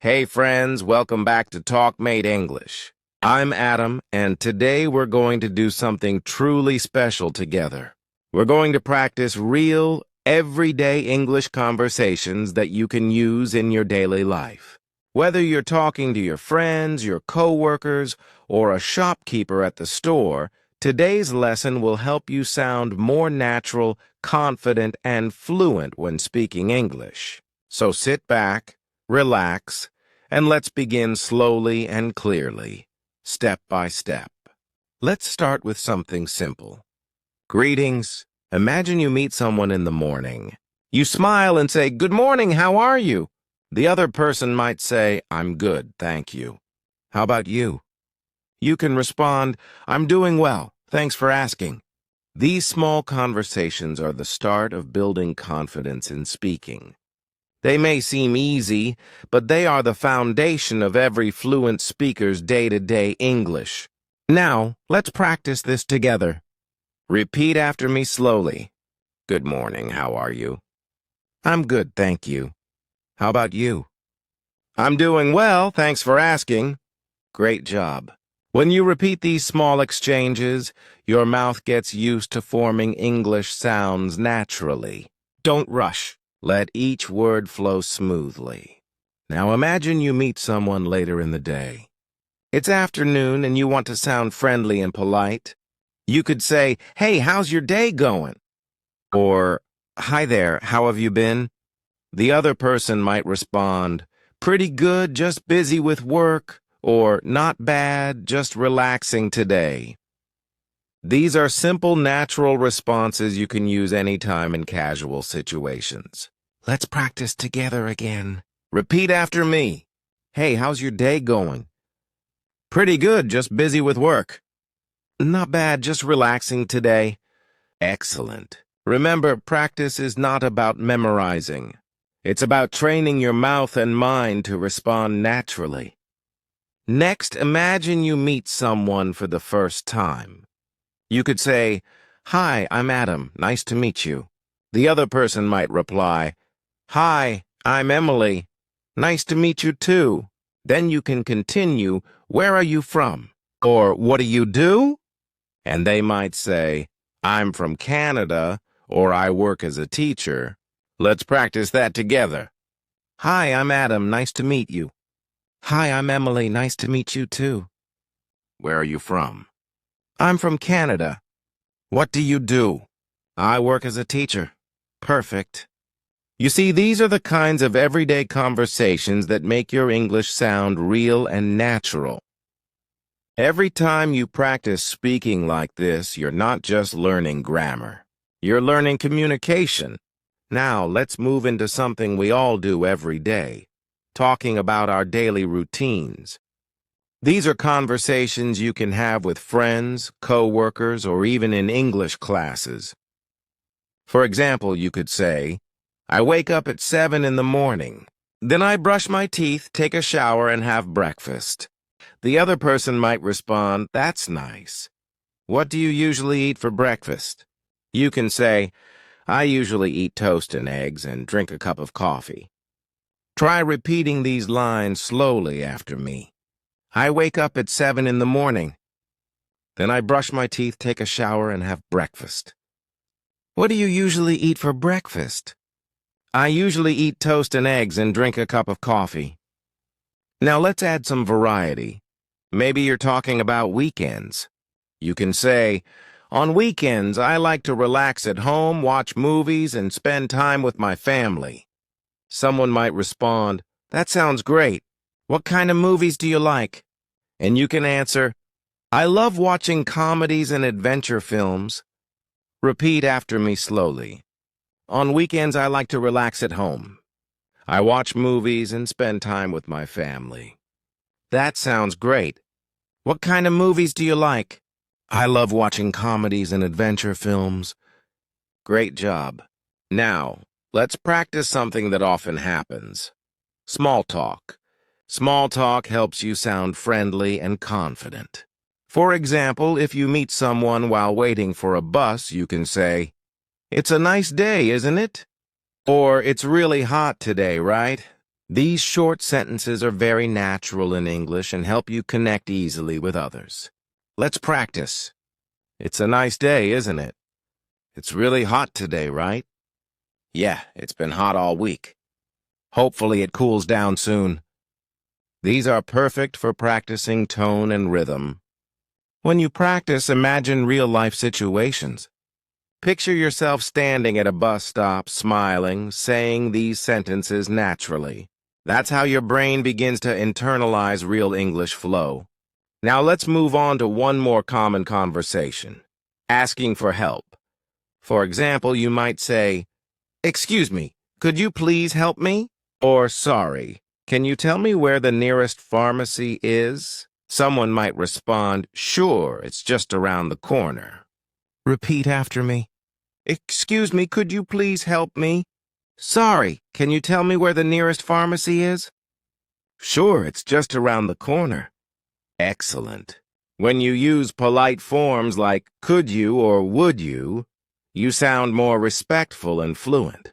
Hey friends, welcome back to TalkMate English. I'm Adam, and today we're going to do something truly special together. We're going to practice real, everyday English conversations that you can use in your daily life. Whether you're talking to your friends, your coworkers, or a shopkeeper at the store, today's lesson will help you sound more natural, confident, and fluent when speaking English. So sit back, relax, and let's begin slowly and clearly, step by step. Let's start with something simple. Greetings. Imagine you meet someone in the morning. You smile and say, "Good morning, how are you?" The other person might say, "I'm good, thank you." How about you? You can respond, "I'm doing well, thanks for asking." These small conversations are the start of building confidence in speaking. They may seem easy, but they are the foundation of every fluent speaker's day-to-day English. Now, let's practice this together. Repeat after me slowly. Good morning, how are you? I'm good, thank you. How about you? I'm doing well, thanks for asking. Great job. When you repeat these small exchanges, your mouth gets used to forming English sounds naturally. Don't rush. Let each word flow smoothly. Now imagine you meet someone later in the day. It's afternoon and you want to sound friendly and polite. You could say, "Hey, how's your day going?" Or, "Hi there, how have you been?" The other person might respond, "Pretty good, just busy with work," or "Not bad, just relaxing today." These are simple, natural responses you can use anytime in casual situations. Let's practice together again. Repeat after me. Hey, how's your day going? Pretty good, just busy with work. Not bad, just relaxing today. Excellent. Remember, practice is not about memorizing. It's about training your mouth and mind to respond naturally. Next, imagine you meet someone for the first time. You could say, "Hi, I'm Adam. Nice to meet you." The other person might reply, "Hi, I'm Emily. Nice to meet you too." Then you can continue, "Where are you from?" Or, "What do you do?" And they might say, "I'm from Canada," or "I work as a teacher." Let's practice that together. Hi, I'm Adam. Nice to meet you. Hi, I'm Emily. Nice to meet you too. Where are you from? I'm from Canada. What do you do? I work as a teacher. Perfect. You see, these are the kinds of everyday conversations that make your English sound real and natural. Every time you practice speaking like this, you're not just learning grammar. You're learning communication. Now, let's move into something we all do every day, talking about our daily routines. These are conversations you can have with friends, co-workers, or even in English classes. For example, you could say, "I wake up at 7 in the morning. Then I brush my teeth, take a shower, and have breakfast." The other person might respond, "That's nice. What do you usually eat for breakfast?" You can say, "I usually eat toast and eggs and drink a cup of coffee." Try repeating these lines slowly after me. I wake up at 7 in the morning. Then I brush my teeth, take a shower, and have breakfast. What do you usually eat for breakfast? I usually eat toast and eggs and drink a cup of coffee. Now let's add some variety. Maybe you're talking about weekends. You can say, "On weekends, I like to relax at home, watch movies, and spend time with my family." Someone might respond, "That sounds great. What kind of movies do you like?" And you can answer, "I love watching comedies and adventure films." Repeat after me slowly. On weekends, I like to relax at home. I watch movies and spend time with my family. That sounds great. What kind of movies do you like? I love watching comedies and adventure films. Great job. Now, let's practice something that often happens. Small talk. Small talk helps you sound friendly and confident. For example, if you meet someone while waiting for a bus, you can say, "It's a nice day, isn't it?" Or, "It's really hot today, right?" These short sentences are very natural in English and help you connect easily with others. Let's practice. It's a nice day, isn't it? It's really hot today, right? Yeah, it's been hot all week. Hopefully it cools down soon. These are perfect for practicing tone and rhythm. When you practice, imagine real-life situations. Picture yourself standing at a bus stop, smiling, saying these sentences naturally. That's how your brain begins to internalize real English flow. Now let's move on to one more common conversation. Asking for help. For example, you might say, "Excuse me, could you please help me?" Or, "Sorry, can you tell me where the nearest pharmacy is?" Someone might respond, "Sure, it's just around the corner." Repeat after me. "Excuse me, could you please help me?" "Sorry, can you tell me where the nearest pharmacy is?" "Sure, it's just around the corner." Excellent. When you use polite forms like could you or would you, you sound more respectful and fluent.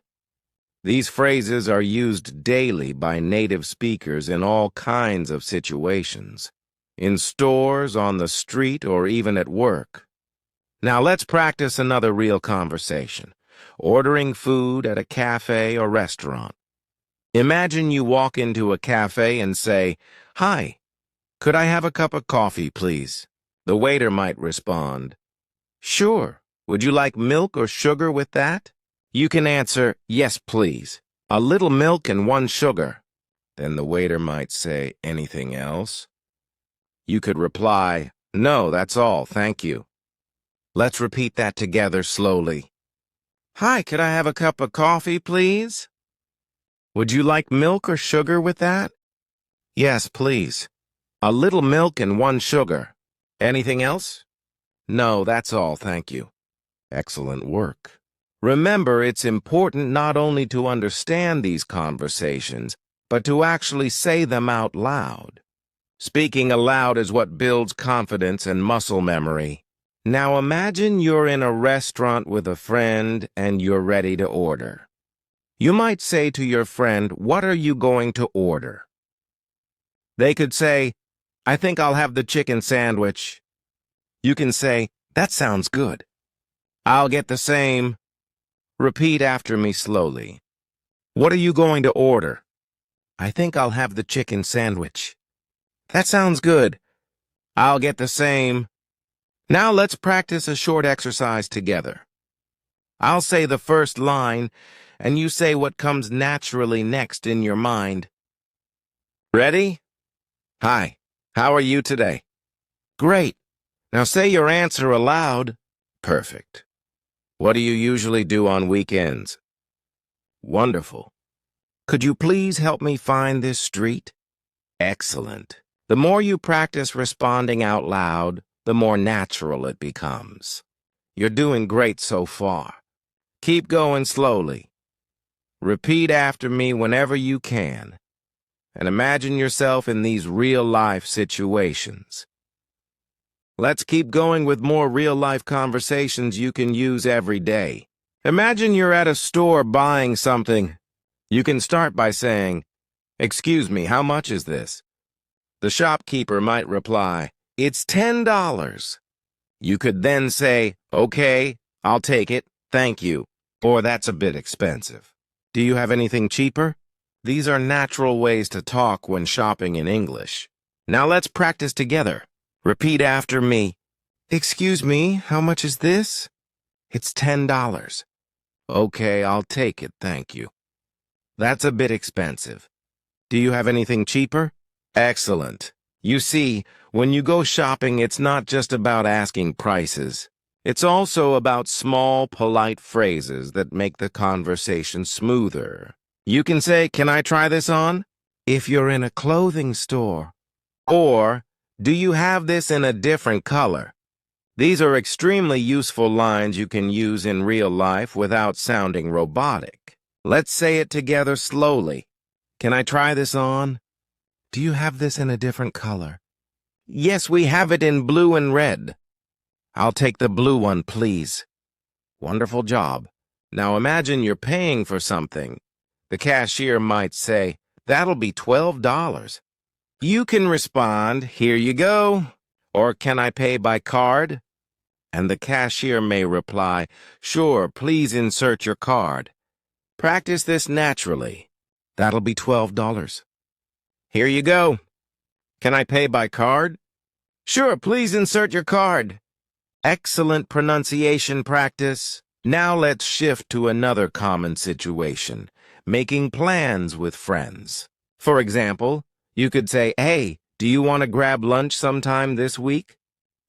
These phrases are used daily by native speakers in all kinds of situations, in stores, on the street, or even at work. Now let's practice another real conversation, ordering food at a cafe or restaurant. Imagine you walk into a cafe and say, "Hi, could I have a cup of coffee, please?" The waiter might respond, "Sure. Would you like milk or sugar with that?" You can answer, "Yes, please. A little milk and one sugar." Then the waiter might say, "Anything else?" You could reply, "No, that's all, thank you." Let's repeat that together slowly. "Hi, could I have a cup of coffee, please?" "Would you like milk or sugar with that?" "Yes, please. A little milk and one sugar. Anything else?" "No, that's all, thank you." Excellent work. Remember, it's important not only to understand these conversations, but to actually say them out loud. Speaking aloud is what builds confidence and muscle memory. Now imagine you're in a restaurant with a friend and you're ready to order. You might say to your friend, "What are you going to order?" They could say, "I think I'll have the chicken sandwich." You can say, "That sounds good." "I'll get the same." Repeat after me slowly. "What are you going to order?" "I think I'll have the chicken sandwich." "That sounds good." "I'll get the same." Now let's practice a short exercise together. I'll say the first line, and you say what comes naturally next in your mind. Ready? "Hi, how are you today?" "Great." Now say your answer aloud. Perfect. "What do you usually do on weekends?" Wonderful. "Could you please help me find this street?" Excellent. The more you practice responding out loud, the more natural it becomes. You're doing great so far. Keep going slowly. Repeat after me whenever you can, and imagine yourself in these real-life situations. Let's keep going with more real-life conversations you can use every day. Imagine you're at a store buying something. You can start by saying, "Excuse me, how much is this?" The shopkeeper might reply, "It's $10. You could then say, "Okay, I'll take it, thank you," or "That's a bit expensive. Do you have anything cheaper?" These are natural ways to talk when shopping in English. Now let's practice together. Repeat after me. "Excuse me, how much is this?" "It's $10. "Okay, I'll take it, thank you." "That's a bit expensive. Do you have anything cheaper?" Excellent. You see, when you go shopping, it's not just about asking prices. It's also about small, polite phrases that make the conversation smoother. You can say, "Can I try this on?" if you're in a clothing store. Or, "Do you have this in a different color?" These are extremely useful lines you can use in real life without sounding robotic. Let's say it together slowly. "Can I try this on?" "Do you have this in a different color?" "Yes, we have it in blue and red." "I'll take the blue one, please." Wonderful job. Now imagine you're paying for something. The cashier might say, That'll be $12. You can respond, "Here you go," or "Can I pay by card?" And the cashier may reply, "Sure, please insert your card." Practice this naturally. That'll be $12. "Here you go. Can I pay by card?" "Sure, please insert your card." Excellent pronunciation practice. Now let's shift to another common situation, making plans with friends. For example, you could say, "Hey, do you want to grab lunch sometime this week?"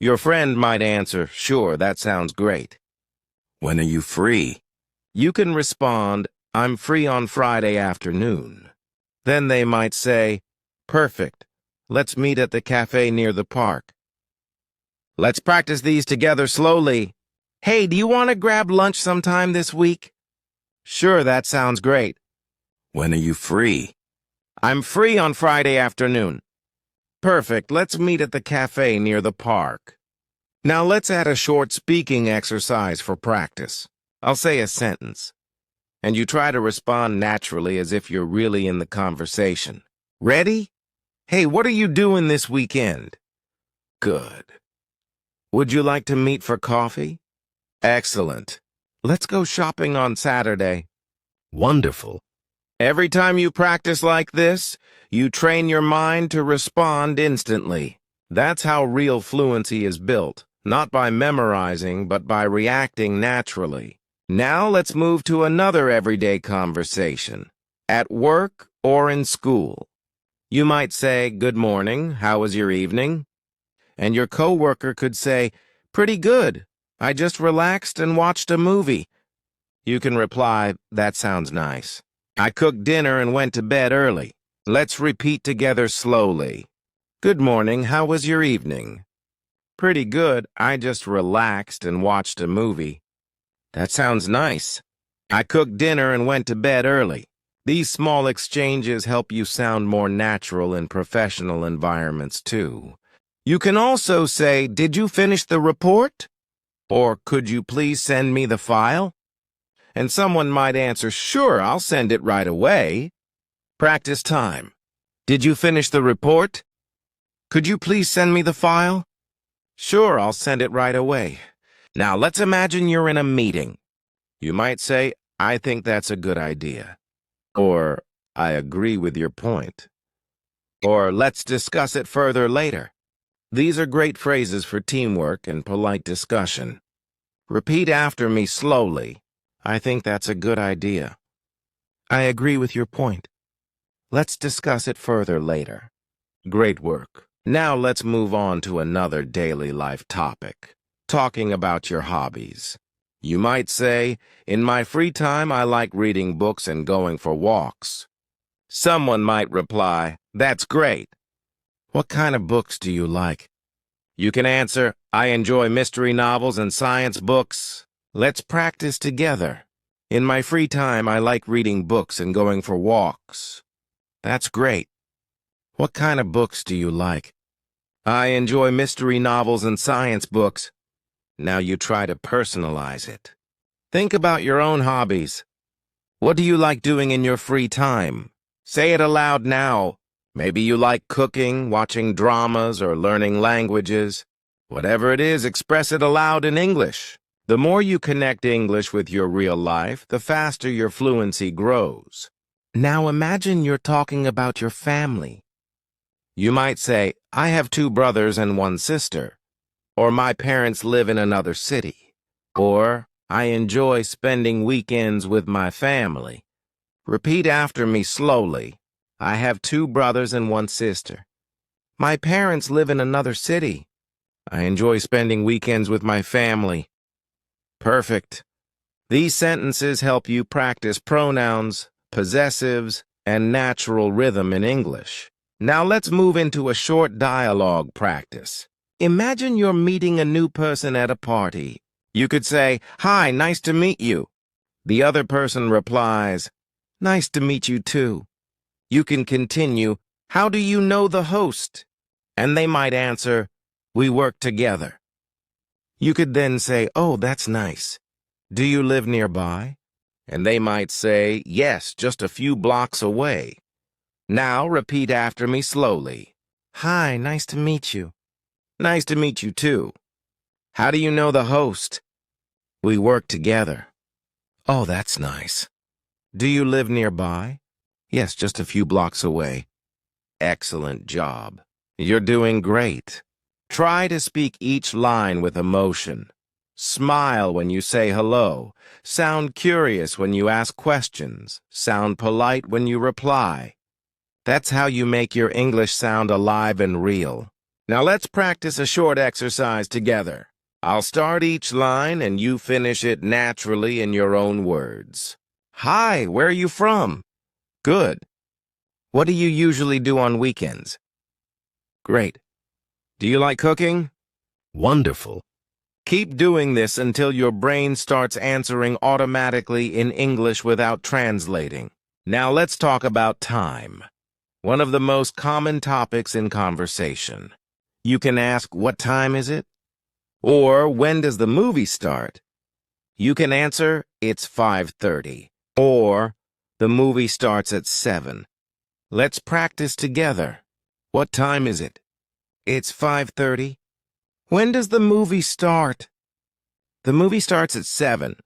Your friend might answer, "Sure, that sounds great." "When are you free?" You can respond, "I'm free on Friday afternoon." Then they might say, "Perfect. Let's meet at the cafe near the park." Let's practice these together slowly. "Hey, do you want to grab lunch sometime this week?" "Sure, that sounds great." "When are you free?" "I'm free on Friday afternoon." "Perfect. Let's meet at the cafe near the park." Now let's add a short speaking exercise for practice. I'll say a sentence, and you try to respond naturally as if you're really in the conversation. Ready? "Hey, what are you doing this weekend?" Good. "Would you like to meet for coffee?" Excellent. "Let's go shopping on Saturday." Wonderful. Every time you practice like this, you train your mind to respond instantly. That's how real fluency is built, not by memorizing, but by reacting naturally. Now let's move to another everyday conversation, at work or in school. You might say, "Good morning, how was your evening?" And your coworker could say, "Pretty good. I just relaxed and watched a movie." You can reply, "That sounds nice. I cooked dinner and went to bed early." Let's repeat together slowly. "Good morning, how was your evening?" "Pretty good. I just relaxed and watched a movie." "That sounds nice. I cooked dinner and went to bed early." These small exchanges help you sound more natural in professional environments, too. You can also say, "Did you finish the report?" Or, "Could you please send me the file?" And someone might answer, "Sure, I'll send it right away." Practice time. "Did you finish the report?" "Could you please send me the file?" "Sure, I'll send it right away." Now let's imagine you're in a meeting. You might say, "I think that's a good idea." Or, "I agree with your point." Or, "Let's discuss it further later." These are great phrases for teamwork and polite discussion. Repeat after me slowly. "I think that's a good idea." "I agree with your point." "Let's discuss it further later." Great work. Now let's move on to another daily life topic, talking about your hobbies. You might say, "In my free time, I like reading books and going for walks." Someone might reply, "That's great. What kind of books do you like?" You can answer, "I enjoy mystery novels and science books." Let's practice together. "In my free time, I like reading books and going for walks." That's great. What kind of books do you like? "I enjoy mystery novels and science books." Now you try to personalize it. Think about your own hobbies. What do you like doing in your free time? Say it aloud now. Maybe you like cooking, watching dramas, or learning languages. Whatever it is, express it aloud in English. The more you connect English with your real life, the faster your fluency grows. Now imagine you're talking about your family. You might say, "I have 2 brothers and 1 sister." Or, "My parents live in another city." Or, "I enjoy spending weekends with my family." Repeat after me slowly. "I have 2 brothers and 1 sister." "My parents live in another city." "I enjoy spending weekends with my family." Perfect. These sentences help you practice pronouns, possessives, and natural rhythm in English. Now let's move into a short dialogue practice. Imagine you're meeting a new person at a party. You could say, "Hi, nice to meet you." The other person replies, "Nice to meet you too." You can continue, "How do you know the host?" And they might answer, "We work together." You could then say, "Oh, that's nice. Do you live nearby?" And they might say, "Yes, just a few blocks away." Now repeat after me slowly. Hi, nice to meet you. Nice to meet you too. How do you know the host? We work together. Oh, that's nice. Do you live nearby? Yes, just a few blocks away. Excellent job. You're doing great. Try to speak each line with emotion. Smile when you say hello. Sound curious when you ask questions. Sound polite when you reply. That's how you make your English sound alive and real. Now let's practice a short exercise together. I'll start each line and you finish it naturally in your own words. Hi, where are you from? Good. What do you usually do on weekends? Great. Do you like cooking? Wonderful. Keep doing this until your brain starts answering automatically in English without translating. Now let's talk about time. One of the most common topics in conversation. You can ask, what time is it? Or, when does the movie start? You can answer, it's 5:30. Or, the movie starts at 7. Let's practice together. What time is it? It's 5:30. When does the movie start? The movie starts at 7.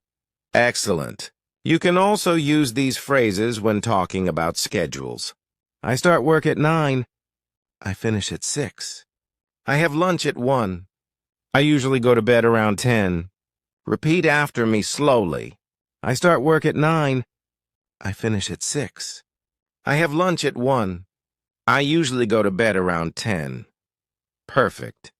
Excellent. You can also use these phrases when talking about schedules. I start work at 9. I finish at 6. I have lunch at 1. I usually go to bed around 10. Repeat after me slowly. I start work at 9. I finish at 6. I have lunch at 1. I usually go to bed around 10. Perfect.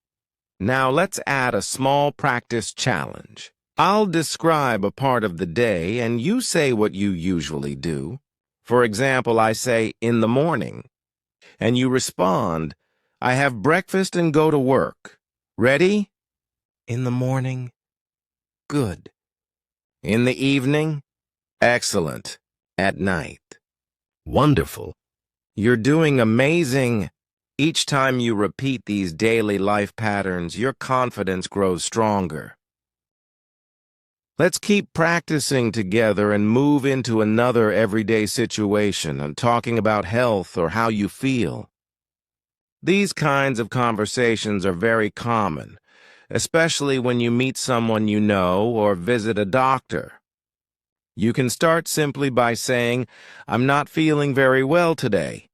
Now let's add a small practice challenge. I'll describe a part of the day and you say what you usually do. For example, I say, in the morning. And you respond, I have breakfast and go to work. Ready? In the morning. Good. In the evening. Excellent. At night. Wonderful. You're doing amazing. Each time you repeat these daily life patterns, your confidence grows stronger. Let's keep practicing together and move into another everyday situation and talking about health or how you feel. These kinds of conversations are very common, especially when you meet someone you know or visit a doctor. You can start simply by saying, I'm not feeling very well today.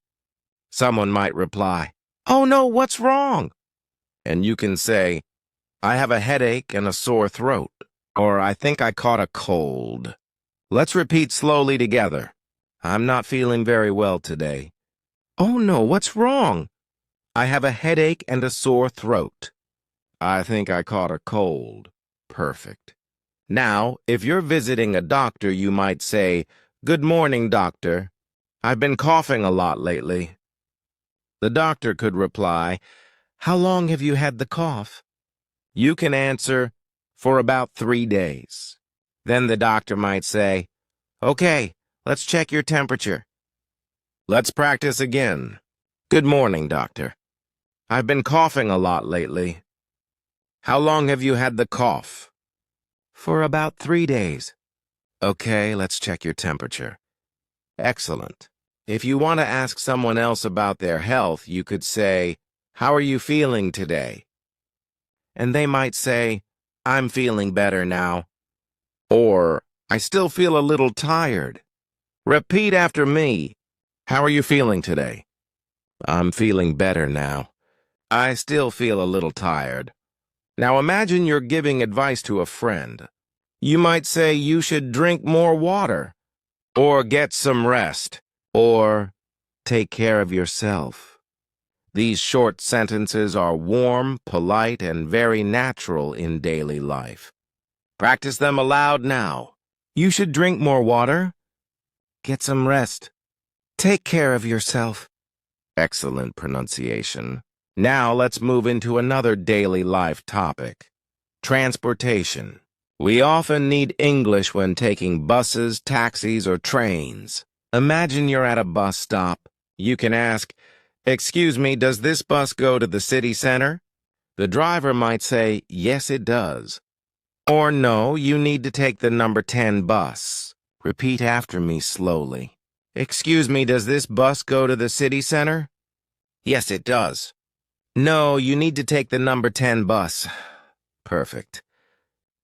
Someone might reply, oh no, what's wrong? And you can say, I have a headache and a sore throat. Or, I think I caught a cold. Let's repeat slowly together. I'm not feeling very well today. Oh no, what's wrong? I have a headache and a sore throat. I think I caught a cold. Perfect. Now, if you're visiting a doctor, you might say, Good morning, doctor. I've been coughing a lot lately. The doctor could reply, How long have you had the cough? You can answer, For about 3 days. Then the doctor might say, Okay, let's check your temperature. Let's practice again. Good morning, doctor. I've been coughing a lot lately. How long have you had the cough? For about 3 days. Okay, let's check your temperature. Excellent. If you want to ask someone else about their health, you could say, How are you feeling today? And they might say, I'm feeling better now. Or, I still feel a little tired. Repeat after me. How are you feeling today? I'm feeling better now. I still feel a little tired. Now imagine you're giving advice to a friend. You might say you should drink more water, or get some rest, or take care of yourself. These short sentences are warm, polite, and very natural in daily life. Practice them aloud now. You should drink more water. Get some rest. Take care of yourself. Excellent pronunciation. Now let's move into another daily life topic. Transportation. We often need English when taking buses, taxis, or trains. Imagine you're at a bus stop. You can ask, Excuse me, does this bus go to the city center? The driver might say, Yes, it does. Or no, you need to take the number 10 bus. Repeat after me slowly. Excuse me, does this bus go to the city center? Yes, it does. No, you need to take the number 10 bus. Perfect.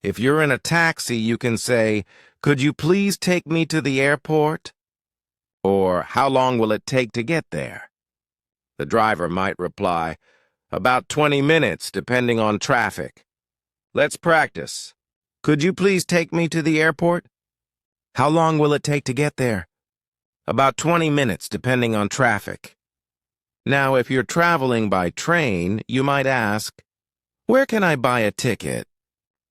If you're in a taxi, you can say, "Could you please take me to the airport?" Or, "How long will it take to get there?" The driver might reply, "About 20 minutes, depending on traffic." Let's practice. Could you please take me to the airport? How long will it take to get there? About 20 minutes, depending on traffic. Now, if you're traveling by train, you might ask, "Where can I buy a ticket?"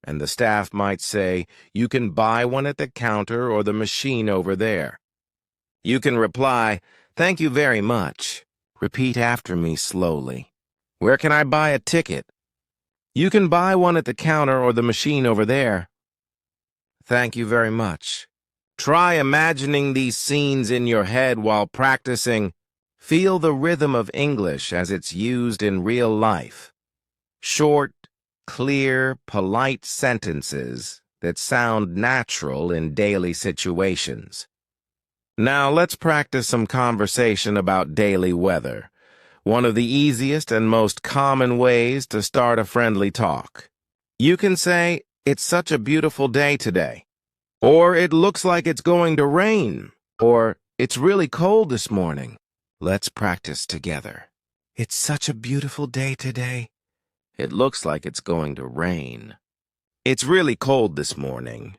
And the staff might say, "You can buy one at the counter or the machine over there." You can reply, "Thank you very much." Repeat after me slowly. Where can I buy a ticket? You can buy one at the counter or the machine over there. Thank you very much. Try imagining these scenes in your head while practicing. Feel the rhythm of English as it's used in real life. Short, clear, polite sentences that sound natural in daily situations. Now let's practice some conversation about daily weather, one of the easiest and most common ways to start a friendly talk. You can say, "It's such a beautiful day today," or "It looks like it's going to rain," or "It's really cold this morning." Let's practice together. It's such a beautiful day today. It looks like it's going to rain. It's really cold this morning.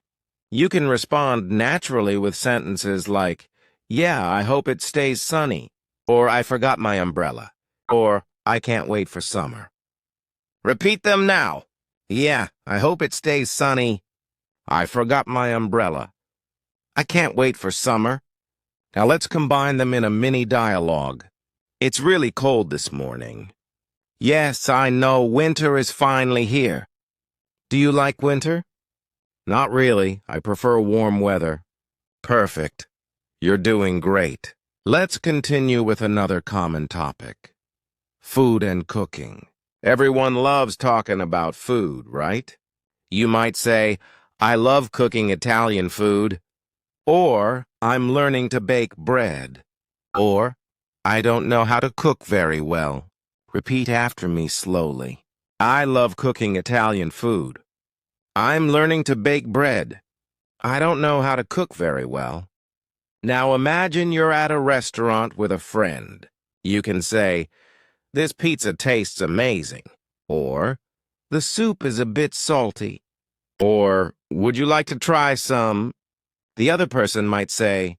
You can respond naturally with sentences like, "Yeah, I hope it stays sunny," or "I forgot my umbrella," or "I can't wait for summer." Repeat them now. Yeah, I hope it stays sunny. I forgot my umbrella. I can't wait for summer. Now let's combine them in a mini dialogue. It's really cold this morning. Yes, I know, winter is finally here. Do you like winter? Not really. I prefer warm weather. Perfect. You're doing great. Let's continue with another common topic. Food and cooking. Everyone loves talking about food, right? You might say, "I love cooking Italian food," or "I'm learning to bake bread," or "I don't know how to cook very well." Repeat after me slowly. I love cooking Italian food. I'm learning to bake bread. I don't know how to cook very well. Now imagine you're at a restaurant with a friend. You can say, "This pizza tastes amazing," or "The soup is a bit salty," or "Would you like to try some?" The other person might say,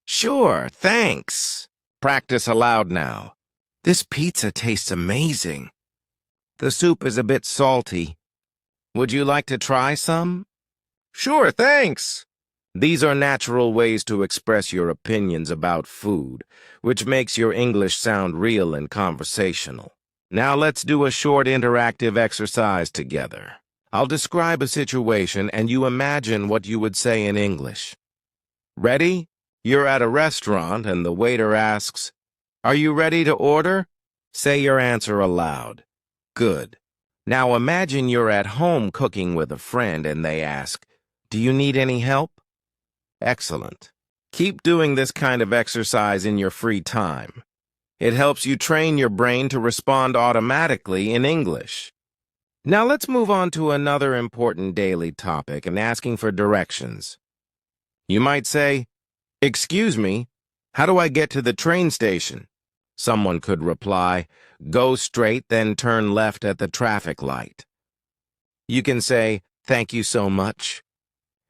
"Sure, thanks." Practice aloud now. This pizza tastes amazing. The soup is a bit salty. Would you like to try some? Sure, thanks. These are natural ways to express your opinions about food, which makes your English sound real and conversational. Now let's do a short interactive exercise together. I'll describe a situation and you imagine what you would say in English. Ready? You're at a restaurant and the waiter asks, "Are you ready to order?" Say your answer aloud. Good. Now imagine you're at home cooking with a friend and they ask, "Do you need any help?" Excellent. Keep doing this kind of exercise in your free time. It helps you train your brain to respond automatically in English. Now let's move on to another important daily topic and asking for directions. You might say, "Excuse me, how do I get to the train station?" Someone could reply, "Go straight, then turn left at the traffic light." You can say, "Thank you so much."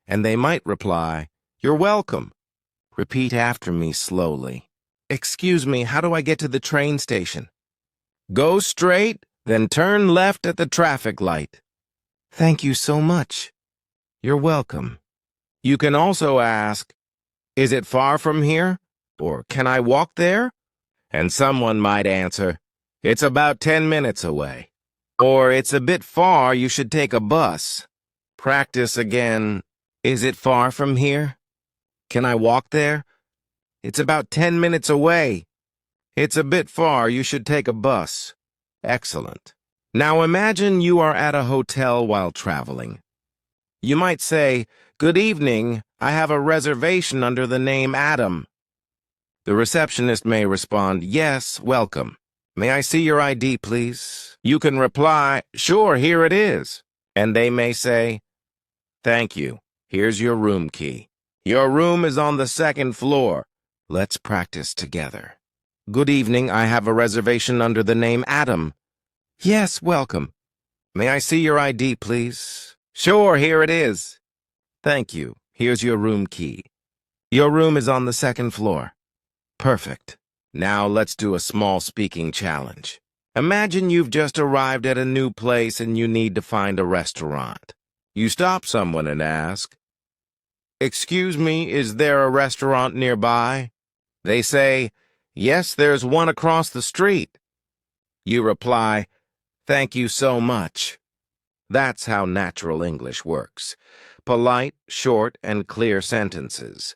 And they might reply, "You're welcome." Repeat after me slowly. "Excuse me, how do I get to the train station?" Go straight, then turn left at the traffic light. Thank you so much. You're welcome. You can also ask, "Is it far from here?" Or "Can I walk there?" And someone might answer, "It's about 10 minutes away." Or "It's a bit far, you should take a bus." Practice again. Is it far from here? Can I walk there? It's about 10 minutes away. It's a bit far, you should take a bus. Excellent. Now imagine you are at a hotel while traveling. You might say, "Good evening, I have a reservation under the name Adam." The receptionist may respond, "Yes, welcome. May I see your ID, please?" You can reply, "Sure, here it is." And they may say, "Thank you. Here's your room key. Your room is on the second floor. Let's practice together." "Good evening. I have a reservation under the name Adam." "Yes, welcome. May I see your ID, please?" "Sure, here it is." "Thank you. Here's your room key. Your room is on the second floor." Perfect. Now let's do a small speaking challenge. Imagine you've just arrived at a new place and you need to find a restaurant. You stop someone and ask, "Excuse me, is there a restaurant nearby?" They say, "Yes, there's one across the street." You reply, "Thank you so much." That's how natural English works. Polite, short, and clear sentences.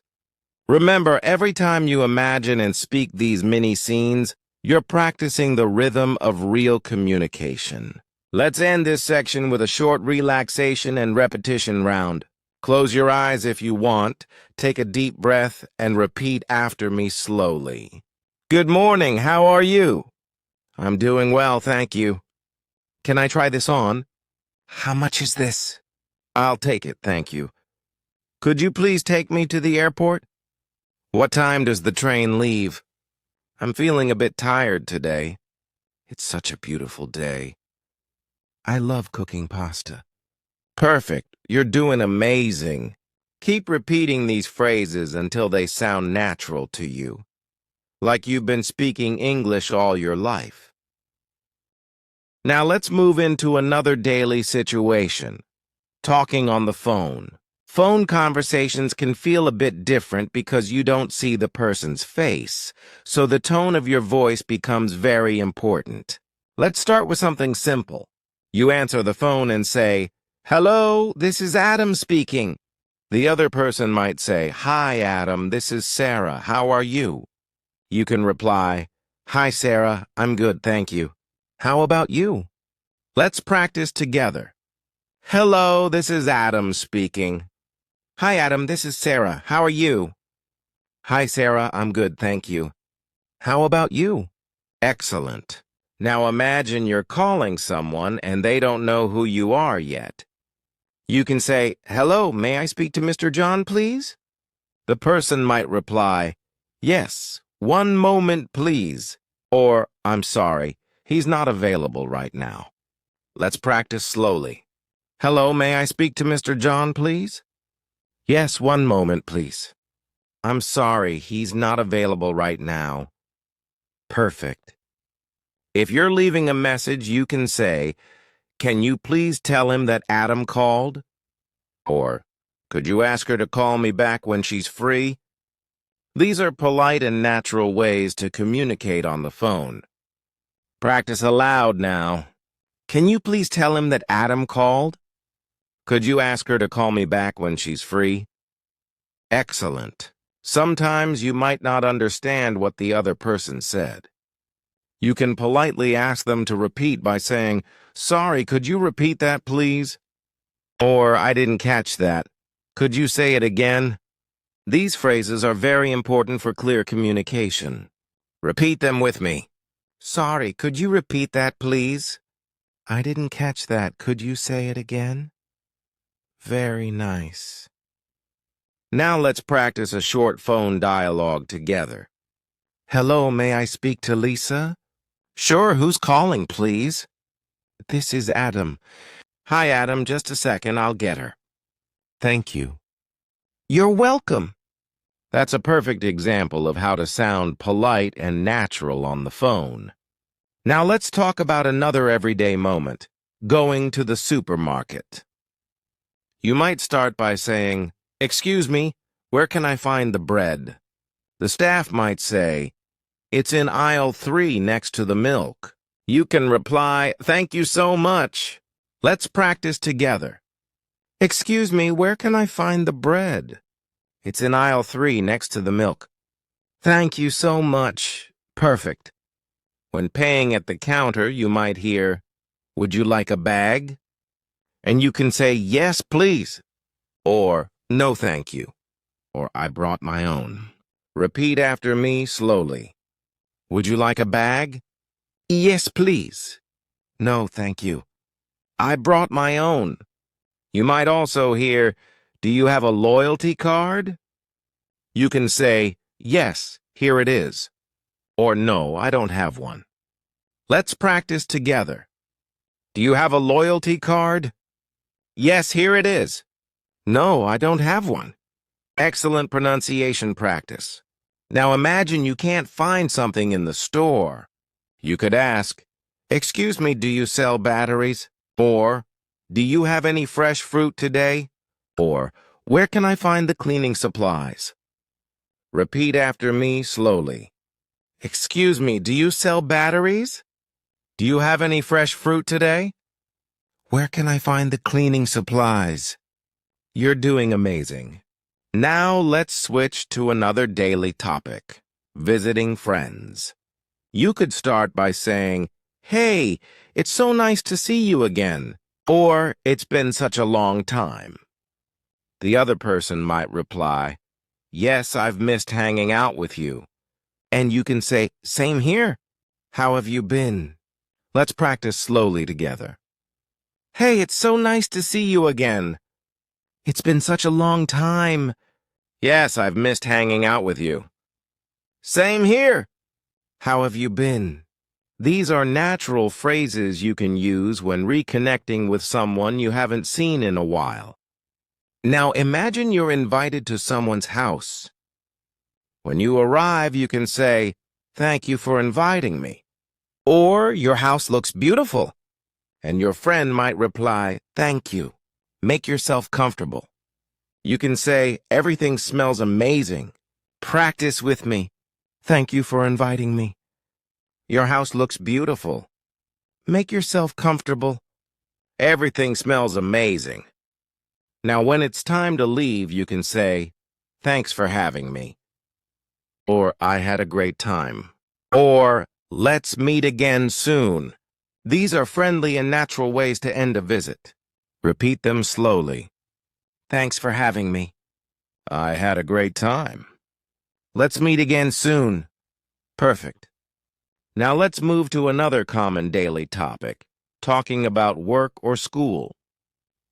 Remember, every time you imagine and speak these mini scenes, you're practicing the rhythm of real communication. Let's end this section with a short relaxation and repetition round. Close your eyes if you want, take a deep breath, and repeat after me slowly. "Good morning, how are you?" "I'm doing well, thank you." "Can I try this on?" "How much is this?" "I'll take it, thank you." "Could you please take me to the airport?" "What time does the train leave?" "I'm feeling a bit tired today." "It's such a beautiful day." "I love cooking pasta." Perfect. You're doing amazing. Keep repeating these phrases until they sound natural to you, like you've been speaking English all your life. Now let's move into another daily situation. Talking on the phone. Phone conversations can feel a bit different because you don't see the person's face, so the tone of your voice becomes very important. Let's start with something simple. You answer the phone and say, "Hello, this is Adam speaking." The other person might say, "Hi, Adam, this is Sarah. How are you?" You can reply, "Hi, Sarah, I'm good, thank you. How about you?" Let's practice together. "Hello, this is Adam speaking." "Hi, Adam, this is Sarah. How are you?" "Hi, Sarah, I'm good, thank you. How about you?" Excellent. Now imagine you're calling someone and they don't know who you are yet. You can say, "Hello, may I speak to Mr. John, please?" The person might reply, "Yes, one moment, please." Or, "I'm sorry, he's not available right now." Let's practice slowly. "Hello, may I speak to Mr. John, please?" "Yes, one moment, please." "I'm sorry, he's not available right now." Perfect. If you're leaving a message, you can say, "Can you please tell him that Adam called?" Or, "Could you ask her to call me back when she's free?" These are polite and natural ways to communicate on the phone. Practice aloud now. "Can you please tell him that Adam called?" "Could you ask her to call me back when she's free?" Excellent. Sometimes you might not understand what the other person said. You can politely ask them to repeat by saying, "Sorry, could you repeat that, please?" Or, "I didn't catch that. Could you say it again?" These phrases are very important for clear communication. Repeat them with me. "Sorry, could you repeat that, please?" "I didn't catch that. Could you say it again?" Very nice. Now let's practice a short phone dialogue together. "Hello, may I speak to Lisa?" "Sure, who's calling, please?" "This is Adam." "Hi, Adam, just a second, I'll get her." "Thank you." "You're welcome." That's a perfect example of how to sound polite and natural on the phone. Now let's talk about another everyday moment, going to the supermarket. You might start by saying, "Excuse me, where can I find the bread?" The staff might say, "It's in aisle 3 next to the milk." You can reply, "Thank you so much." Let's practice together. "Excuse me, where can I find the bread?" "It's in aisle 3 next to the milk." "Thank you so much." Perfect. When paying at the counter, you might hear, "Would you like a bag?" And you can say, "Yes, please," or "No, thank you," or "I brought my own." Repeat after me slowly. Would you like a bag? Yes, please. No, thank you. I brought my own. You might also hear, do you have a loyalty card? You can say, yes, here it is. Or no, I don't have one. Let's practice together. Do you have a loyalty card? Yes, here it is. No, I don't have one. Excellent pronunciation practice. Now imagine you can't find something in the store. You could ask, excuse me, do you sell batteries? Or, do you have any fresh fruit today? Or, where can I find the cleaning supplies? Repeat after me slowly. Excuse me, do you sell batteries? Do you have any fresh fruit today? Where can I find the cleaning supplies? You're doing amazing. Now let's switch to another daily topic, visiting friends. You could start by saying, hey, it's so nice to see you again, or it's been such a long time. The other person might reply, yes, I've missed hanging out with you. And you can say, same here. How have you been? Let's practice slowly together. Hey, it's so nice to see you again. It's been such a long time. Yes, I've missed hanging out with you. Same here. How have you been? These are natural phrases you can use when reconnecting with someone you haven't seen in a while. Now imagine you're invited to someone's house. When you arrive, you can say, thank you for inviting me. Or, your house looks beautiful. And your friend might reply, thank you. Make yourself comfortable. You can say, everything smells amazing. Practice with me. Thank you for inviting me. Your house looks beautiful. Make yourself comfortable. Everything smells amazing. Now, when it's time to leave, you can say, thanks for having me. Or, I had a great time. Or, let's meet again soon. These are friendly and natural ways to end a visit. Repeat them slowly. Thanks for having me. I had a great time. Let's meet again soon. Perfect. Now let's move to another common daily topic, talking about work or school.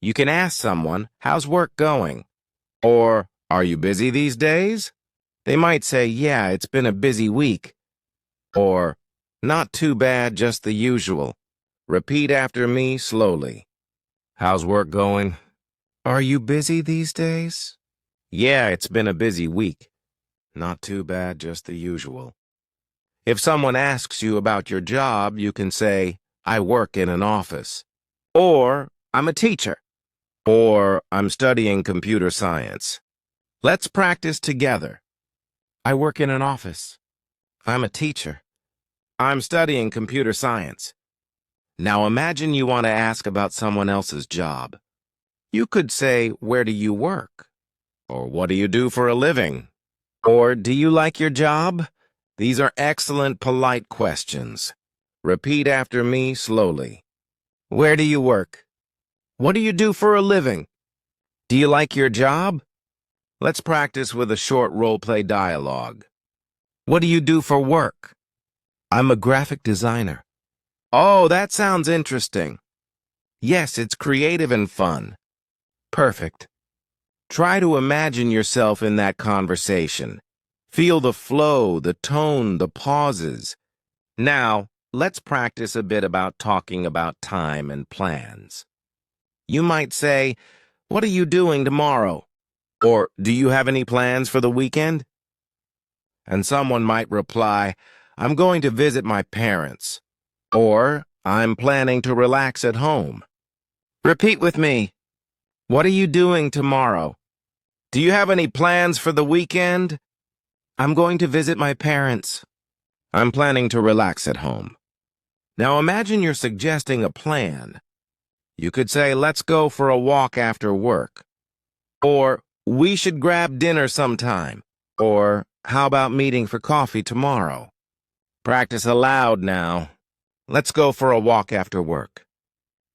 You can ask someone, how's work going? Or, are you busy these days? They might say, yeah, it's been a busy week. Or, not too bad, just the usual. Repeat after me slowly. How's work going? Are you busy these days? Yeah, it's been a busy week. Not too bad, just the usual. If someone asks you about your job, you can say, I work in an office. Or, I'm a teacher. Or, I'm studying computer science. Let's practice together. I work in an office. I'm a teacher. I'm studying computer science. Now imagine you want to ask about someone else's job. You could say, where do you work? Or what do you do for a living? Or do you like your job? These are excellent, polite questions. Repeat after me slowly. Where do you work? What do you do for a living? Do you like your job? Let's practice with a short role-play dialogue. What do you do for work? I'm a graphic designer. Oh, that sounds interesting. Yes, it's creative and fun. Perfect. Try to imagine yourself in that conversation. Feel the flow, the tone, the pauses. Now, let's practice a bit about talking about time and plans. You might say, what are you doing tomorrow? Or, do you have any plans for the weekend? And someone might reply, I'm going to visit my parents. Or, I'm planning to relax at home. Repeat with me. What are you doing tomorrow? Do you have any plans for the weekend? I'm going to visit my parents. I'm planning to relax at home. Now imagine you're suggesting a plan. You could say, let's go for a walk after work. Or, we should grab dinner sometime. Or, how about meeting for coffee tomorrow? Practice aloud now. Let's go for a walk after work.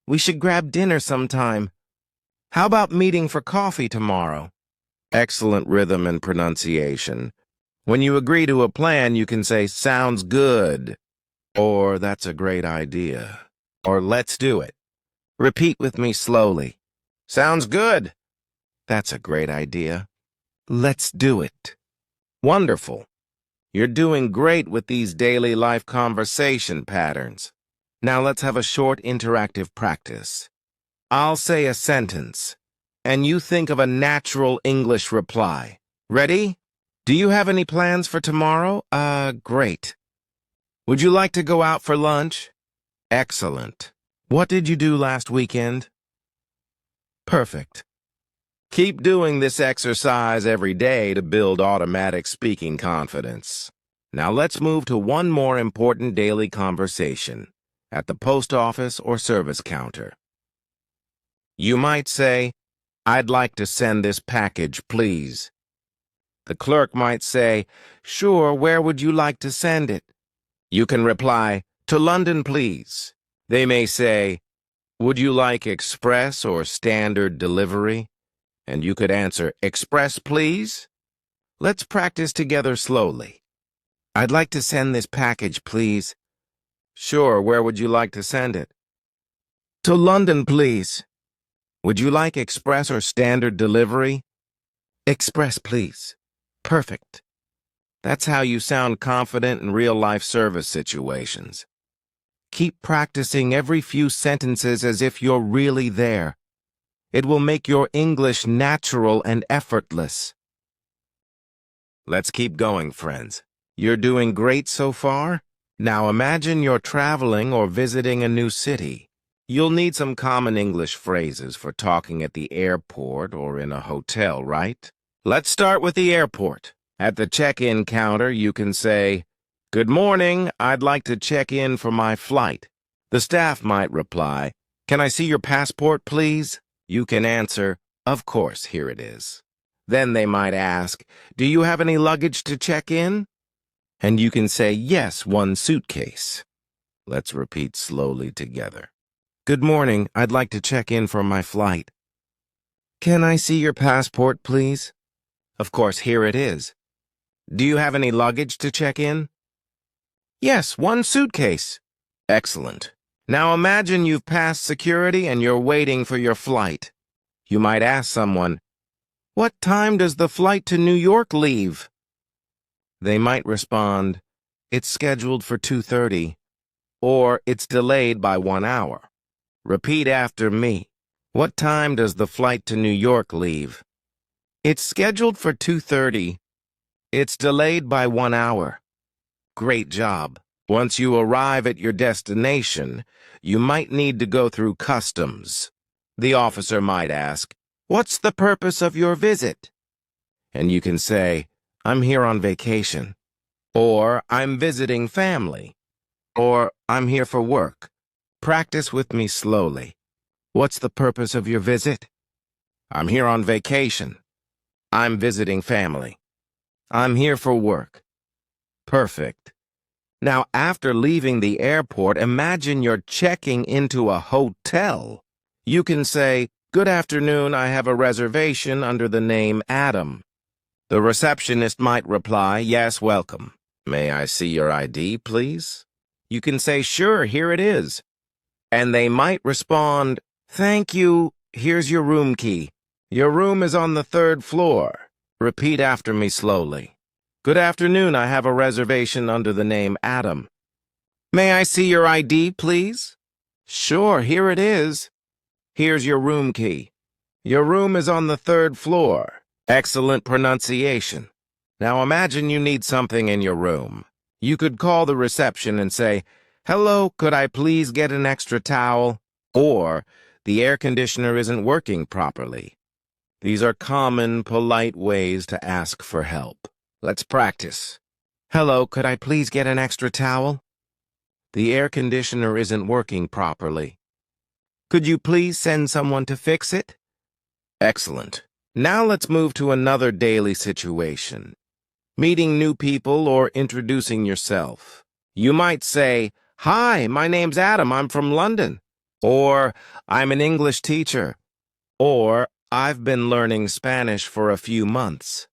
We should grab dinner sometime. How about meeting for coffee tomorrow? Excellent rhythm and pronunciation. When you agree to a plan, you can say, sounds good, or that's a great idea, or let's do it. Repeat with me slowly. Sounds good. That's a great idea. Let's do it. Wonderful. You're doing great with these daily life conversation patterns. Now let's have a short interactive practice. I'll say a sentence, and you think of a natural English reply. Ready? Do you have any plans for tomorrow? Great. Would you like to go out for lunch? Excellent. What did you do last weekend? Perfect. Keep doing this exercise every day to build automatic speaking confidence. Now let's move to one more important daily conversation at the post office or service counter. You might say, I'd like to send this package, please. The clerk might say, sure, where would you like to send it? You can reply, to London, please. They may say, would you like express or standard delivery? And you could answer, express, please. Let's practice together slowly. I'd like to send this package, please. Sure, where would you like to send it? To London, please. Would you like express or standard delivery? Express, please. Perfect. That's how you sound confident in real-life service situations. Keep practicing every few sentences as if you're really there. It will make your English natural and effortless. Let's keep going, friends. You're doing great so far? Now imagine you're traveling or visiting a new city. You'll need some common English phrases for talking at the airport or in a hotel, right? Let's start with the airport. At the check-in counter, you can say, good morning, I'd like to check in for my flight. The staff might reply, can I see your passport, please? You can answer, of course, here it is. Then they might ask, do you have any luggage to check in? And you can say, yes, one suitcase. Let's repeat slowly together. Good morning, I'd like to check in for my flight. Can I see your passport, please? Of course, here it is. Do you have any luggage to check in? Yes, one suitcase. Excellent. Now imagine you've passed security and you're waiting for your flight. You might ask someone, what time does the flight to New York leave? They might respond, it's scheduled for 2:30, or it's delayed by 1 hour. Repeat after me. What time does the flight to New York leave? It's scheduled for 2:30. It's delayed by 1 hour. Great job. Once you arrive at your destination, you might need to go through customs. The officer might ask, what's the purpose of your visit? And you can say, I'm here on vacation. Or, I'm visiting family. Or, I'm here for work. Practice with me slowly. What's the purpose of your visit? I'm here on vacation. I'm visiting family. I'm here for work. Perfect. Now, after leaving the airport, imagine you're checking into a hotel. You can say, good afternoon, I have a reservation under the name Adam. The receptionist might reply, yes, welcome. May I see your ID, please? You can say, sure, here it is. And they might respond, thank you, here's your room key. Your room is on the 3rd floor. Repeat after me slowly. Good afternoon, I have a reservation under the name Adam. May I see your ID, please? Sure, here it is. Here's your room key. Your room is on the 3rd floor. Excellent pronunciation. Now imagine you need something in your room. You could call the reception and say, hello, could I please get an extra towel? Or, the air conditioner isn't working properly. These are common, polite ways to ask for help. Let's practice. Hello, could I please get an extra towel? The air conditioner isn't working properly. Could you please send someone to fix it? Excellent. Now let's move to another daily situation. Meeting new people or introducing yourself. You might say, hi, my name's Adam, I'm from London. Or, I'm an English teacher. Or, I've been learning Spanish for a few months.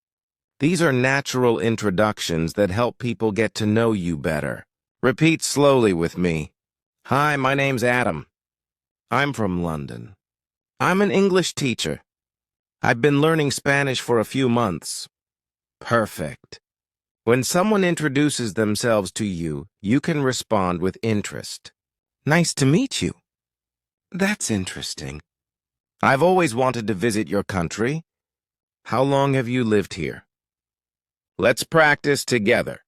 These are natural introductions that help people get to know you better. Repeat slowly with me. Hi, my name's Adam. I'm from London. I'm an English teacher. I've been learning Spanish for a few months. Perfect. When someone introduces themselves to you, you can respond with interest. Nice to meet you. That's interesting. I've always wanted to visit your country. How long have you lived here? Let's practice together.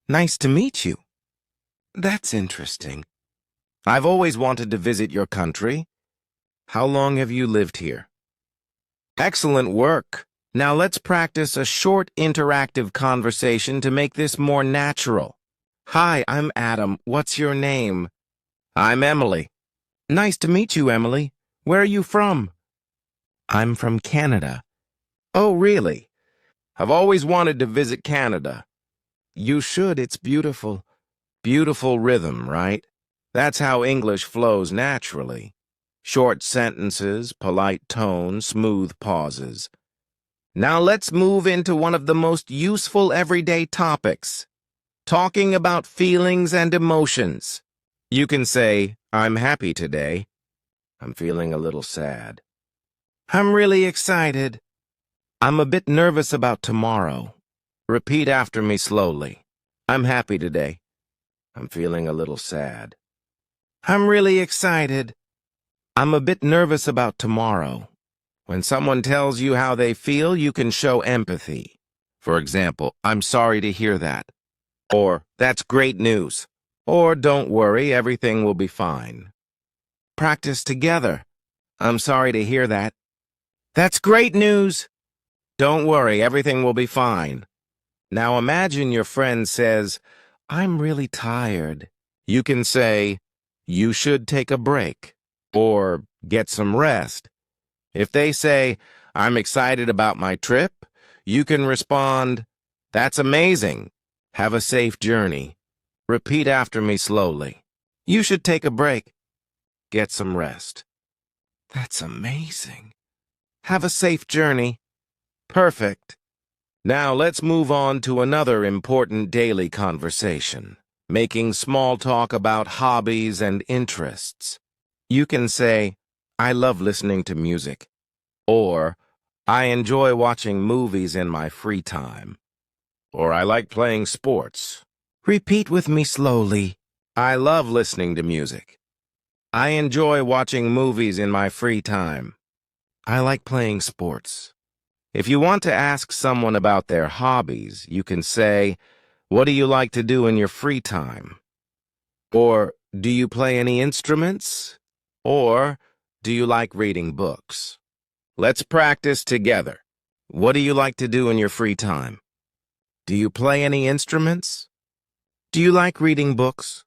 Nice to meet you. That's interesting. I've always wanted to visit your country. How long have you lived here? Excellent work. Now let's practice a short interactive conversation to make this more natural. Hi, I'm Adam. What's your name? I'm Emily. Nice to meet you, Emily. Where are you from? I'm from Canada. Oh, really? I've always wanted to visit Canada. You should. It's beautiful. Beautiful rhythm, right? That's how English flows naturally. Short sentences, polite tone, smooth pauses. Now let's move into one of the most useful everyday topics, talking about feelings and emotions. You can say, I'm happy today. I'm feeling a little sad. I'm really excited. I'm a bit nervous about tomorrow. Repeat after me slowly. I'm happy today. I'm feeling a little sad. I'm really excited. I'm a bit nervous about tomorrow. When someone tells you how they feel, you can show empathy. For example, I'm sorry to hear that. Or, that's great news. Or, don't worry, everything will be fine. Practice together. I'm sorry to hear that. That's great news. Don't worry, everything will be fine. Now imagine your friend says, I'm really tired. You can say, you should take a break. Or, get some rest. If they say, I'm excited about my trip, you can respond, that's amazing. Have a safe journey. Repeat after me slowly. You should take a break. Get some rest. That's amazing. Have a safe journey. Perfect. Now let's move on to another important daily conversation, making small talk about hobbies and interests. You can say, I love listening to music, or I enjoy watching movies in my free time, or I like playing sports. Repeat with me slowly. I love listening to music. I enjoy watching movies in my free time. I like playing sports. If you want to ask someone about their hobbies, you can say, what do you like to do in your free time? Or, do you play any instruments? Or, do you like reading books? Let's practice together. What do you like to do in your free time? Do you play any instruments? Do you like reading books?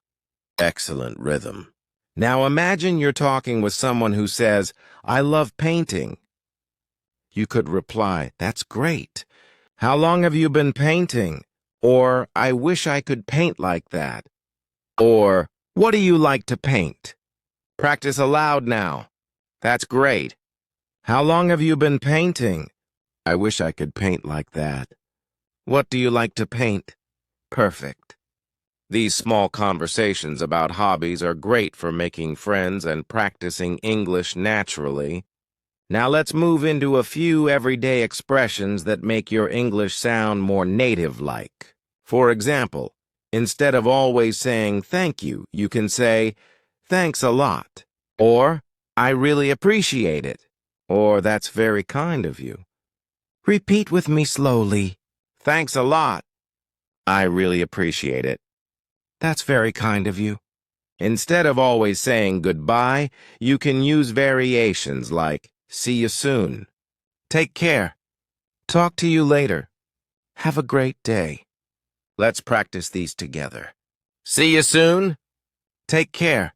Excellent rhythm. Now imagine you're talking with someone who says, I love painting. You could reply, that's great. How long have you been painting? Or, I wish I could paint like that. Or, what do you like to paint? Practice aloud now. That's great. How long have you been painting? I wish I could paint like that. What do you like to paint? Perfect. These small conversations about hobbies are great for making friends and practicing English naturally. Now let's move into a few everyday expressions that make your English sound more native-like. For example, instead of always saying thank you, you can say, thanks a lot. Or, I really appreciate it. Or, that's very kind of you. Repeat with me slowly. Thanks a lot. I really appreciate it. That's very kind of you. Instead of always saying goodbye, you can use variations like, see you soon. Take care. Talk to you later. Have a great day. Let's practice these together. See you soon. Take care.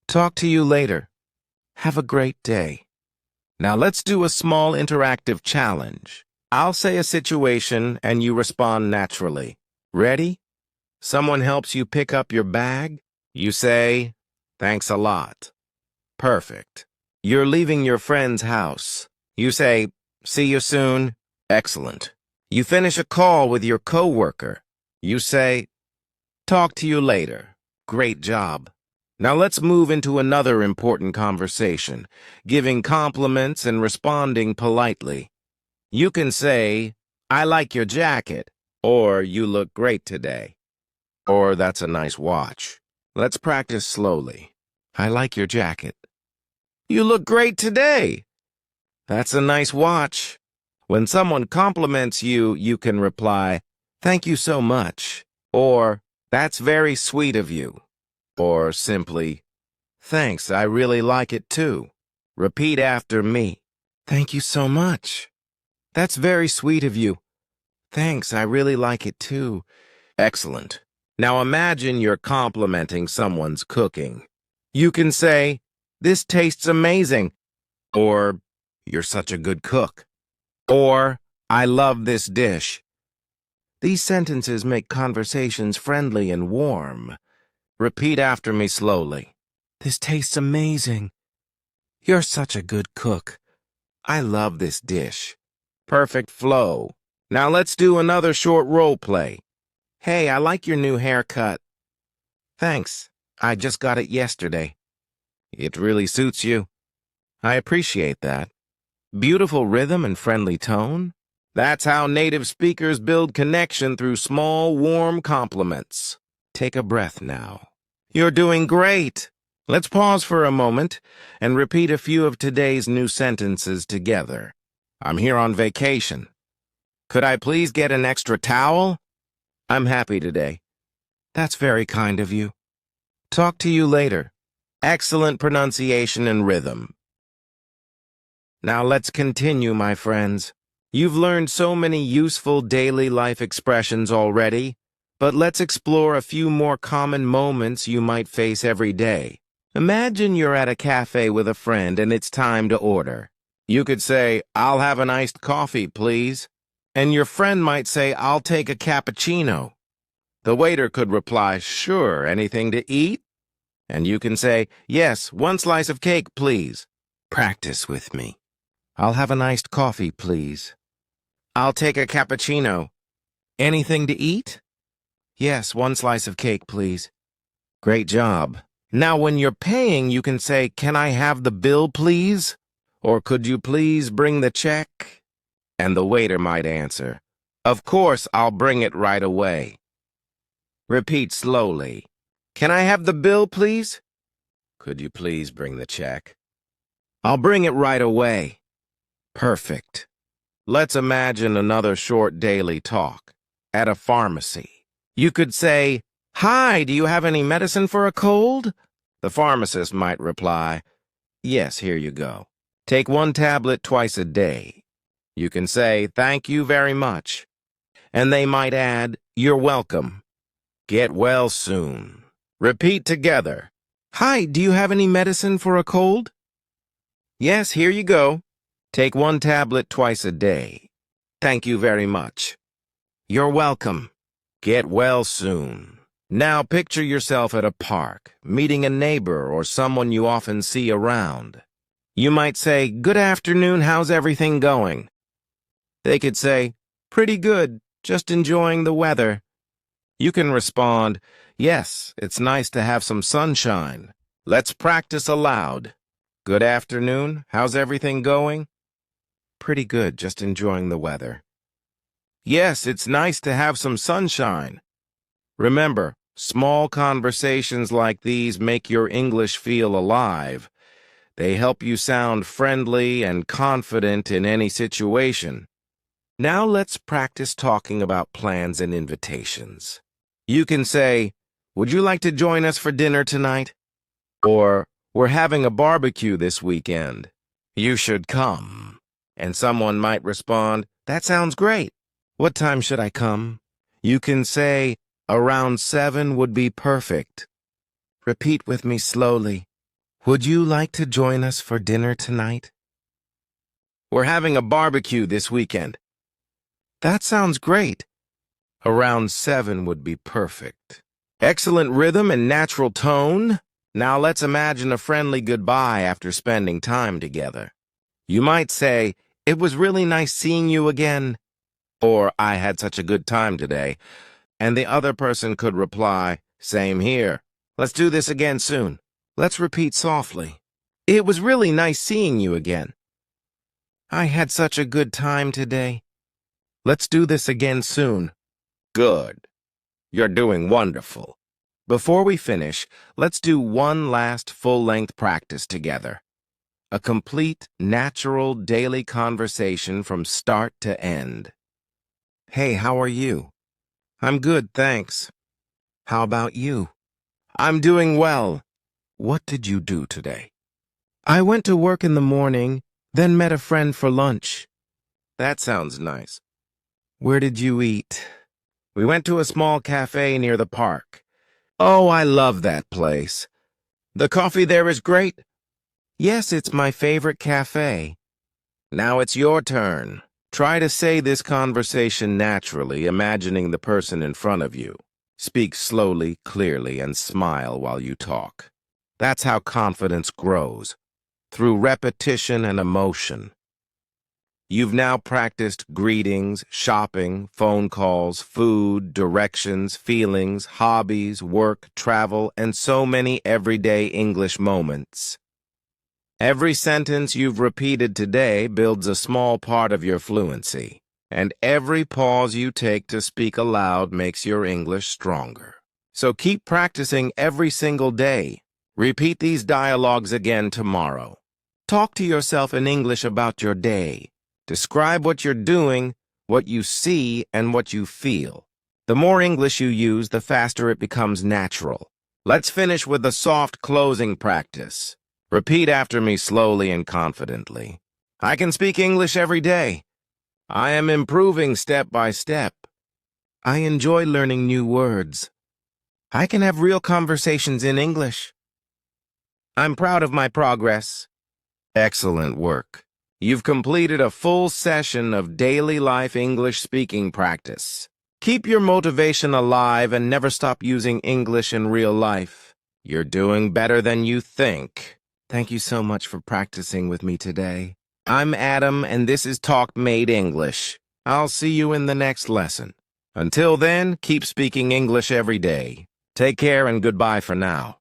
Talk to you later. Have a great day. Now let's do a small interactive challenge. I'll say a situation and you respond naturally. Ready? Someone helps you pick up your bag. You say, thanks a lot. Perfect. You're leaving your friend's house. You say, see you soon. Excellent. You finish a call with your coworker. You say, "Talk to you later. Great job." Now let's move into another important conversation, giving compliments and responding politely. You can say, "I like your jacket," or "You look great today," or "That's a nice watch." Let's practice slowly. "I like your jacket." "You look great today." "That's a nice watch." When someone compliments you, you can reply, "Thank you so much," or "That's very sweet of you," or simply, "Thanks, I really like it too." Repeat after me. "Thank you so much." "That's very sweet of you." "Thanks, I really like it too." Excellent. Now imagine you're complimenting someone's cooking. You can say, "This tastes amazing," or "You're such a good cook," or "I love this dish." These sentences make conversations friendly and warm. Repeat after me slowly. "This tastes amazing." "You're such a good cook." "I love this dish." Perfect flow. Now let's do another short role play. "Hey, I like your new haircut." "Thanks. I just got it yesterday." "It really suits you." "I appreciate that." Beautiful rhythm and friendly tone. That's how native speakers build connection through small, warm compliments. Take a breath now. You're doing great. Let's pause for a moment and repeat a few of today's new sentences together. "I'm here on vacation." "Could I please get an extra towel?" "I'm happy today." "That's very kind of you." "Talk to you later." Excellent pronunciation and rhythm. Now let's continue, my friends. You've learned so many useful daily life expressions already, but let's explore a few more common moments you might face every day. Imagine you're at a cafe with a friend and it's time to order. You could say, "I'll have an iced coffee, please." And your friend might say, "I'll take a cappuccino." The waiter could reply, "Sure, anything to eat?" And you can say, "Yes, one slice of cake, please." Practice with me. "I'll have an iced coffee, please." "I'll take a cappuccino." "Anything to eat?" "Yes, one slice of cake, please." Great job. Now, when you're paying, you can say, "Can I have the bill, please?" Or "Could you please bring the check?" And the waiter might answer, "Of course, I'll bring it right away." Repeat slowly. "Can I have the bill, please?" "Could you please bring the check?" "I'll bring it right away." Perfect. Let's imagine another short daily talk. At a pharmacy. You could say, "Hi, do you have any medicine for a cold?" The pharmacist might reply, "Yes, here you go. Take one tablet twice a day." You can say, "Thank you very much." And they might add, "You're welcome. Get well soon." Repeat together. "Hi, do you have any medicine for a cold?" "Yes, here you go. Take one tablet twice a day. Thank you very much. You're welcome. Get well soon." Now picture yourself at a park, meeting a neighbor or someone you often see around. You might say, "Good afternoon, how's everything going?" They could say, "Pretty good, just enjoying the weather." You can respond, "Yes, it's nice to have some sunshine." Let's practice aloud. "Good afternoon, how's everything going?" "Pretty good, just enjoying the weather." "Yes, it's nice to have some sunshine." Remember, small conversations like these make your English feel alive. They help you sound friendly and confident in any situation. Now let's practice talking about plans and invitations. You can say, "Would you like to join us for dinner tonight?" Or, "We're having a barbecue this weekend. You should come." And someone might respond, "That sounds great. What time should I come?" You can say, "Around 7 would be perfect." Repeat with me slowly. "Would you like to join us for dinner tonight?" "We're having a barbecue this weekend." "That sounds great. Around 7 would be perfect." Excellent rhythm and natural tone. Now let's imagine a friendly goodbye after spending time together. You might say, "It was really nice seeing you again." Or I had such a good time today. And the other person could reply, same here. Let's do this again soon. Let's repeat softly. It was really nice seeing you again. I had such a good time today. Let's do this again soon. Good. You're doing wonderful. Before we finish, let's do one last full-length practice together. A complete, natural, daily conversation from start to end. Hey, how are you? I'm good, thanks. How about you? I'm doing well. What did you do today? I went to work in the morning, then met a friend for lunch. That sounds nice. Where did you eat? We went to a small cafe near the park. Oh, I love that place. The coffee there is great. Yes, it's my favorite cafe. Now it's your turn. Try to say this conversation naturally, imagining the person in front of you. Speak slowly, clearly, and smile while you talk. That's how confidence grows, through repetition and emotion. You've now practiced greetings, shopping, phone calls, food, directions, feelings, hobbies, work, travel, and so many everyday English moments. Every sentence you've repeated today builds a small part of your fluency, and every pause you take to speak aloud makes your English stronger. So keep practicing every single day. Repeat these dialogues again tomorrow. Talk to yourself in English about your day. Describe what you're doing, what you see, and what you feel. The more English you use, the faster it becomes natural. Let's finish with a soft closing practice. Repeat after me slowly and confidently. I can speak English every day. I am improving step by step. I enjoy learning new words. I can have real conversations in English. I'm proud of my progress. Excellent work. You've completed a full session of daily life English speaking practice. Keep your motivation alive and never stop using English in real life. You're doing better than you think. Thank you so much for practicing with me today. I'm Adam, and this is TalkMate English. I'll see you in the next lesson. Until then, keep speaking English every day. Take care and goodbye for now.